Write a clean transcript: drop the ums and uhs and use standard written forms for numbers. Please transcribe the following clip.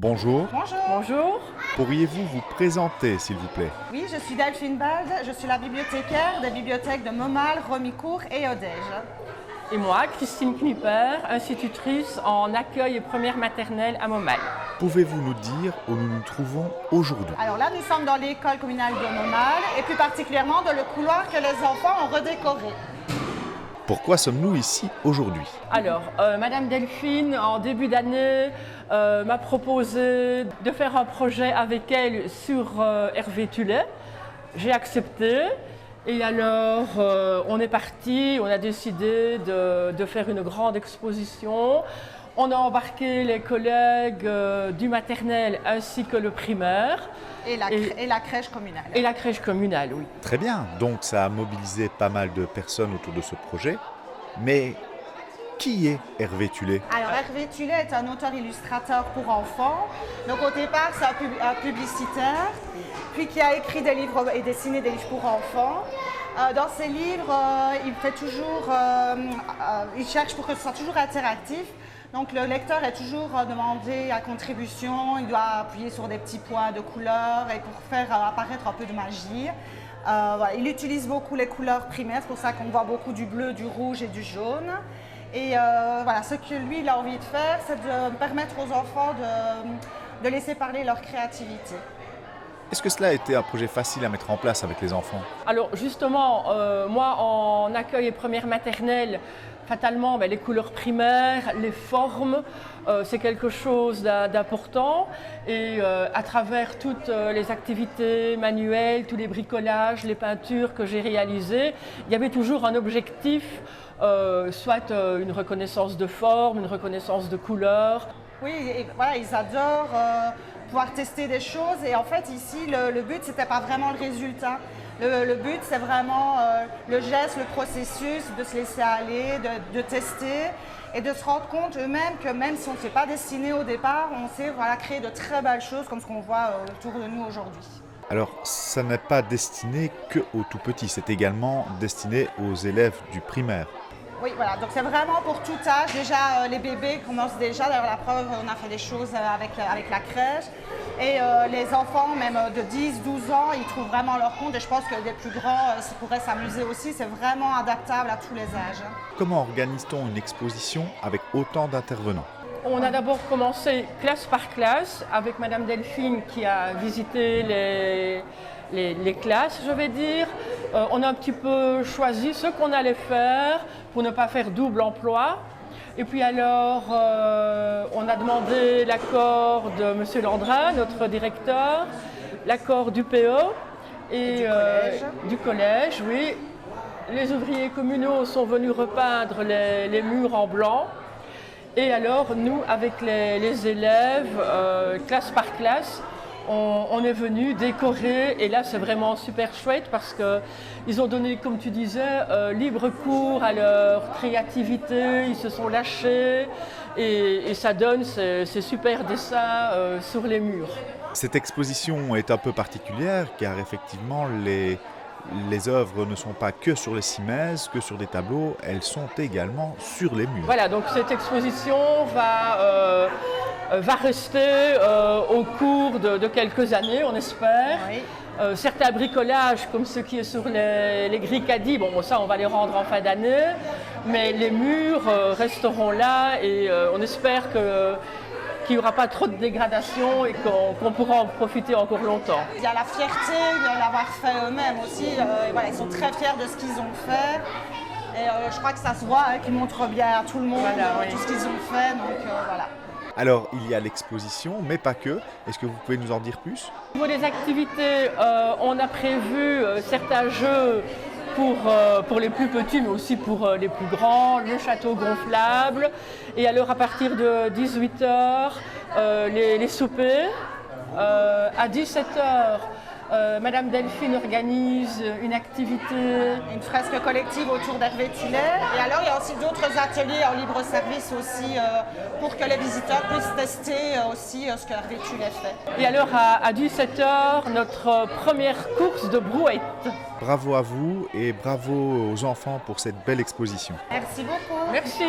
Bonjour, Bonjour. Bonjour. pourriez-vous vous présenter s'il vous plaît? Oui, je suis Delphine Bald, je suis la bibliothécaire des bibliothèques de Montmal, Romicourt et Odège. Et moi, Christine Knipper, institutrice en accueil et première maternelle à Montmal. Pouvez-vous nous dire où nous nous trouvons aujourd'hui? Alors là, nous sommes dans l'école communale de Montmal et plus particulièrement dans le couloir que les enfants ont redécoré. Pourquoi sommes-nous ici aujourd'hui? Alors, Madame Delphine, en début d'année, m'a proposé de faire un projet avec elle sur Hervé Tullet. J'ai accepté. Et alors, on est parti, on a décidé de faire une grande exposition. On a embarqué les collègues du maternel ainsi que le primaire. Et la crèche communale. Et la crèche communale, oui. Très bien, donc ça a mobilisé pas mal de personnes autour de ce projet. Mais qui est Hervé Tullet? Alors Hervé Tullet est un auteur-illustrateur pour enfants. Donc au départ, c'est un publicitaire, puis qui a écrit des livres et dessiné des livres pour enfants. Dans ses livres, il cherche pour que ce soit toujours interactif. Donc le lecteur est toujours demandé à contribution, il doit appuyer sur des petits points de couleurs et pour faire apparaître un peu de magie. Voilà, il utilise beaucoup les couleurs primaires, c'est pour ça qu'on voit beaucoup du bleu, du rouge et du jaune. Et voilà, ce que lui il a envie de faire, c'est de permettre aux enfants de laisser parler leur créativité. Est-ce que cela a été un projet facile à mettre en place avec les enfants? Alors justement, moi en accueil et première maternelle, fatalement les couleurs primaires, les formes, c'est quelque chose d'important. Et à travers toutes les activités manuelles, tous les bricolages, les peintures que j'ai réalisées, il y avait toujours un objectif, soit une reconnaissance de forme, une reconnaissance de couleur. Oui, et voilà, ils adorent pouvoir tester des choses et en fait ici le but c'était pas vraiment le résultat. Le but c'est vraiment le geste, le processus, de se laisser aller, de tester et de se rendre compte eux-mêmes que même si on ne s'est pas destiné au départ, on sait créer de très belles choses comme ce qu'on voit autour de nous aujourd'hui. Alors, ça n'est pas destiné que aux tout petits, c'est également destiné aux élèves du primaire. Oui, voilà, donc c'est vraiment pour tout âge. Déjà, les bébés commencent déjà, d'ailleurs la preuve, on a fait des choses avec la crèche. Et les enfants, même de 10, 12 ans, ils trouvent vraiment leur compte. Et je pense que les plus grands pourraient s'amuser aussi. C'est vraiment adaptable à tous les âges. Comment organise-t-on une exposition avec autant d'intervenants? On a d'abord commencé classe par classe avec Madame Delphine qui a visité les classes, je vais dire. On a un petit peu choisi ce qu'on allait faire pour ne pas faire double emploi. Et puis alors, on a demandé l'accord de Monsieur Landrin, notre directeur, l'accord du PE et du collège, oui. Les ouvriers communaux sont venus repeindre les murs en blanc. Et alors, nous, avec les élèves, classe par classe, on est venu décorer. Et là, c'est vraiment super chouette parce qu'ils ont donné, comme tu disais, libre cours à leur créativité. Ils se sont lâchés et ça donne ces super dessins sur les murs. Cette exposition est un peu particulière car effectivement les œuvres ne sont pas que sur les cimaises, que sur des tableaux, elles sont également sur les murs. Voilà, donc cette exposition va rester au cours de quelques années, on espère. Oui. Certains bricolages, comme ce qui est sur les grilles caddies, bon, ça on va les rendre en fin d'année, mais les murs resteront là et on espère qu'il n'y aura pas trop de dégradation et qu'on pourra en profiter encore longtemps. Il y a la fierté de l'avoir fait eux-mêmes aussi. Voilà, ils sont très fiers de ce qu'ils ont fait. Et je crois que ça se voit, qu'ils montrent bien à tout le monde tout ce qu'ils ont fait. Donc voilà. Alors, il y a l'exposition, mais pas que. Est-ce que vous pouvez nous en dire plus? Au niveau des activités, on a prévu certains jeux pour les plus petits, mais aussi pour les plus grands, le château gonflable. Et alors, à partir de 18h, les soupers. À 17h, Madame Delphine organise une activité. Une fresque collective autour d'Hervé Tullet. Et alors, il y a aussi d'autres ateliers en libre service aussi pour que les visiteurs puissent tester aussi ce que Hervé Tullet fait. Et alors, à 17h, notre première course de brouette. Bravo à vous et bravo aux enfants pour cette belle exposition. Merci beaucoup. Merci.